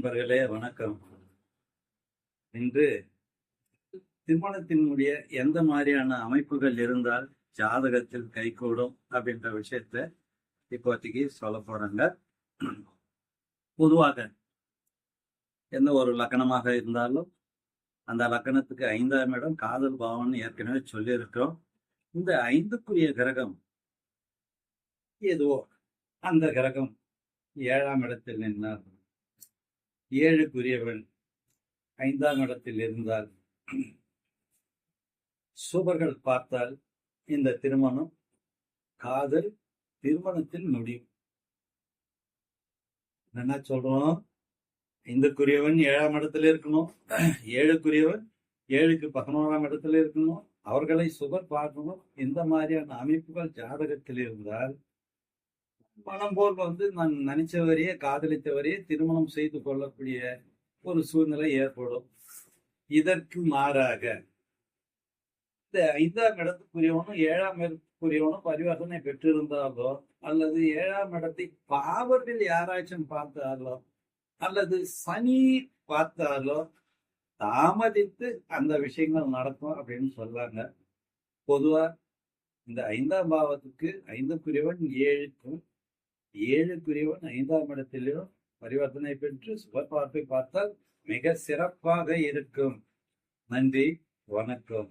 நண்பர்களே வணக்கம். இன்று திருமணத்தினுடைய எந்த மாதிரியான அமைப்புகள் இருந்தால் ஜாதகத்தில் கைகூடும் அப்படின்ற விஷயத்த இப்போதைக்கு சொல்ல போறாங்க. பொதுவாக எந்த ஒரு லக்கணமாக இருந்தாலும் அந்த லக்கணத்துக்கு 5ஆம் இடம் காதல் பாவம்னு ஏற்கனவே சொல்லியிருக்கிறோம். இந்த 5க்குரிய கிரகம் ஏதோ அந்த கிரகம் 7ஆம் இடத்தில் நின்றார், 7க்குரியவன் 5ஆம் இடத்தில் இருந்தால் சுபர்கள் பார்த்தால் இந்த திருமணம் காதல் திருமணத்தில் முடியும். என்ன சொல்றோம்? 5க்குரியவன் 7ஆம் இடத்துல இருக்கணும், 7க்குரியவன் 7க்கு 11ஆம் இடத்துல இருக்கணும், அவர்களை சுபர் பார்க்கணும். இந்த மாதிரியான அமைப்புகள் ஜாதகத்தில் இருந்தால் மனம் போல் நான் நினைச்சவரையே காதலித்தவரையே திருமணம் செய்து கொள்ளக்கூடிய ஒரு சூழ்நிலை ஏற்படும். இதற்கு மாறாக இந்த 5ஆம் இடத்துக்குரியவனும் 7ஆம் இடத்துக்குரியவனும் பரிவர்த்தனை பெற்றிருந்தாலோ அல்லது 7ஆம் இடத்தை பாவர்கள் யாராச்சும் பார்த்தாலோ அல்லது சனி பார்த்தாலோ தாமதித்து அந்த விஷயங்கள் நடக்கும் அப்படின்னு சொல்லாங்க. பொதுவா இந்த 5ஆம் பாவத்துக்கு 5க்குரியவன் 7க்கும் 7க்குரியவன் 5ஆம் இடத்திலும் பரிவர்த்தனை பெற்று சுப பார்ப்பை பார்த்தால் மிக சிறப்பாக இருக்கும். நன்றி, வணக்கம்.